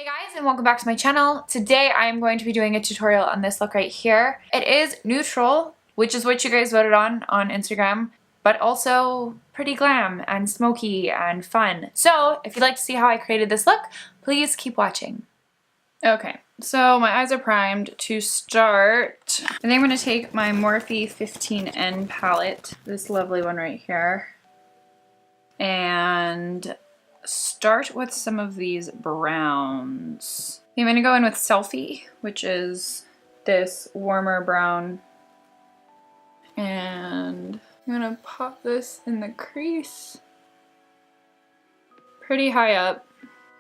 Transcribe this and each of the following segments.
Hey guys, and welcome back to my channel. Today I am going to be doing a tutorial on this look right here. It is neutral, which is what you guys voted on Instagram, but also pretty glam and smoky and fun. So if you'd like to see how I created this look, please keep watching. Okay, so my eyes are primed. To start, I think I'm going to take my Morphe 15N palette, this lovely one right here, and start with some of these browns. I'm going to go in with Selfie, which is this warmer brown, and I'm going to pop this in the crease pretty high up,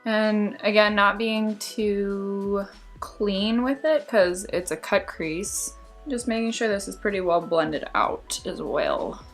and again, not being too clean with it because it's a cut crease. Just making sure this is pretty well blended out as well.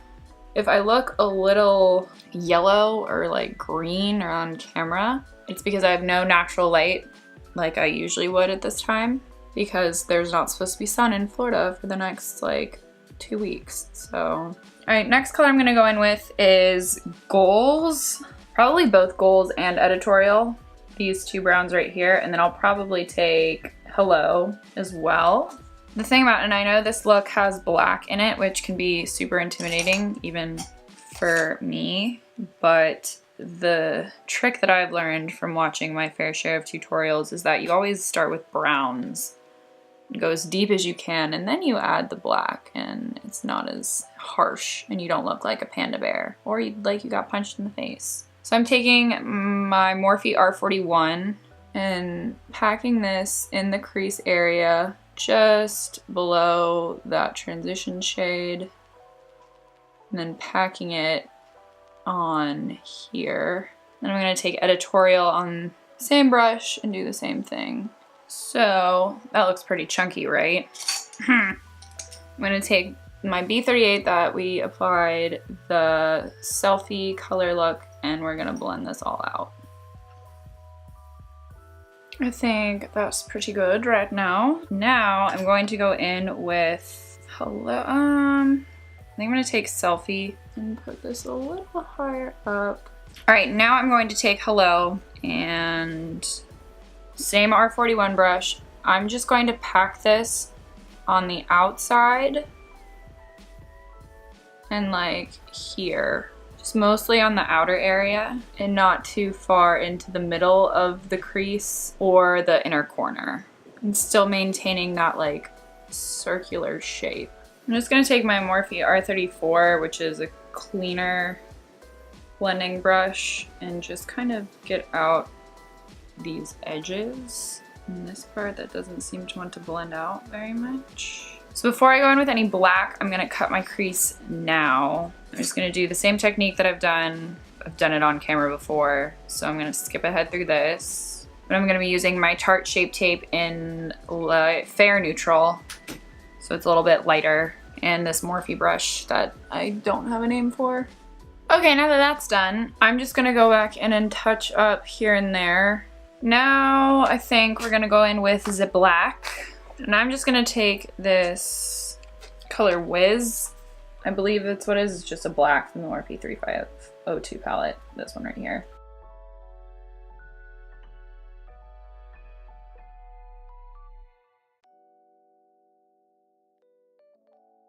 If I look a little yellow or like green or on camera, it's because I have no natural light like I usually would at this time, because there's not supposed to be sun in Florida for the next like 2 weeks. So, all right, next color I'm gonna go in with is Goals. Probably both Goals and Editorial, these two browns right here, and then I'll probably take Hello as well. The thing about, and I know this look has black in it, which can be super intimidating even for me, but the trick that I've learned from watching my fair share of tutorials is that you always start with browns, go as deep as you can, and then you add the black, and it's not as harsh and you don't look like a panda bear or like you got punched in the face. So I'm taking my Morphe R41 and packing this in the crease area just below that transition shade, and then packing it on here. Then I'm going to take Editorial on the same brush and do the same thing. So that looks pretty chunky, right? I'm going to take my B38 that we applied the Selfie color look, and we're going to blend this all out. I think that's pretty good right now. Now I'm going to go in with Hello. I think I'm gonna take Selfie and put this a little higher up. All right, now I'm going to take Hello and same R41 brush. I'm just going to pack this on the outside and like here. Just mostly on the outer area and not too far into the middle of the crease or the inner corner, and still maintaining that like circular shape. I'm just going to take my Morphe R34, which is a cleaner blending brush, and just kind of get out these edges in this part that doesn't seem to want to blend out very much. So before I go in with any black, I'm going to cut my crease now. I'm just going to do the same technique that I've done. I've done it on camera before, so I'm going to skip ahead through this. But I'm going to be using my Tarte Shape Tape in Fair Neutral, so it's a little bit lighter, and this Morphe brush that I don't have a name for. Okay, now that that's done, I'm just going to go back in and touch up here and there. Now I think we're going to go in with the black. And I'm just gonna take this color Whiz. I believe that's what it is. It's just a black from the Morphe 3502 palette. This one right here.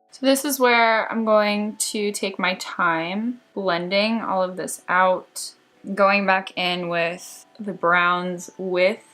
So this is where I'm going to take my time blending all of this out, going back in with the browns with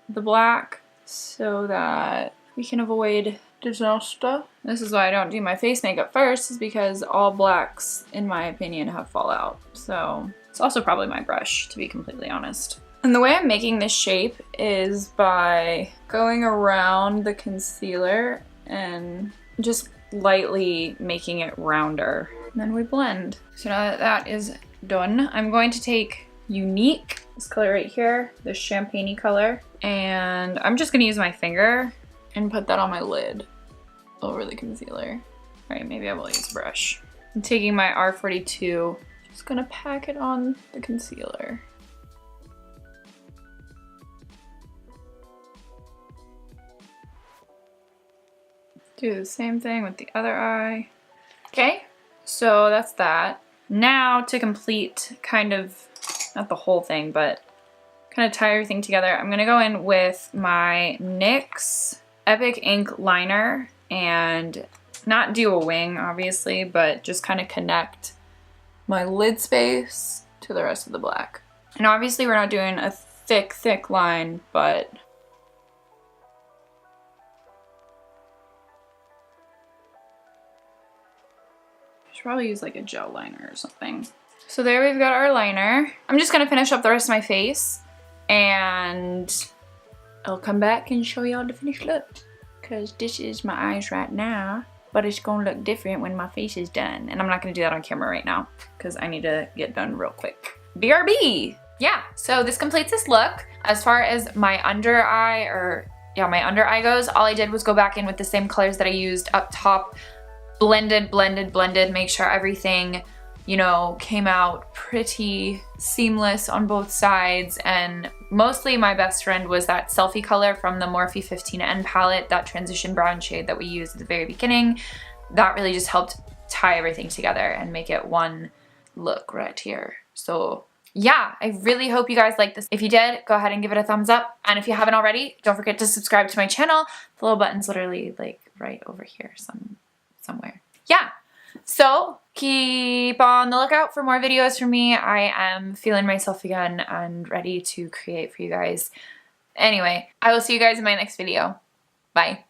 the black so that we can avoid disaster. This is why I don't do my face makeup first, is because all blacks, in my opinion, have fallout. So it's also probably my brush, to be completely honest. And the way I'm making this shape is by going around the concealer and just lightly making it rounder. And then we blend. So now that that is done, I'm going to take Unique, this color right here, this champagne-y color, and I'm just gonna use my finger and put that on my lid over the concealer. All right, maybe I will use a brush. I'm taking my R42, just gonna pack it on the concealer. Do the same thing with the other eye. Okay, so that's that. Now to complete kind of, not the whole thing, but kind of tie everything together, I'm going to go in with my NYX Epic Ink liner and not do a wing, obviously, but just kind of connect my lid space to the rest of the black. And obviously we're not doing a thick line, but I should probably use like a gel liner or something. So there we've got our liner. I'm just gonna finish up the rest of my face and I'll come back and show y'all the finished look. Cause this is my eyes right now, but it's gonna look different when my face is done. And I'm not gonna do that on camera right now because I need to get done real quick. BRB! Yeah, so this completes this look. As far as my under eye, my under eye goes, all I did was go back in with the same colors that I used up top, blended, make sure everything, you know, came out pretty seamless on both sides. And mostly my best friend was that selfie color from the Morphe 15N palette, that transition brown shade that we used at the very beginning. That really just helped tie everything together and make it one look right here. So yeah, I really hope you guys liked this. If you did, go ahead and give it a thumbs up. And if you haven't already, don't forget to subscribe to my channel. The little button's literally like right over here somewhere. Yeah, so keep on the lookout for more videos from me. I am feeling myself again and ready to create for you guys. Anyway, I will see you guys in my next video. Bye.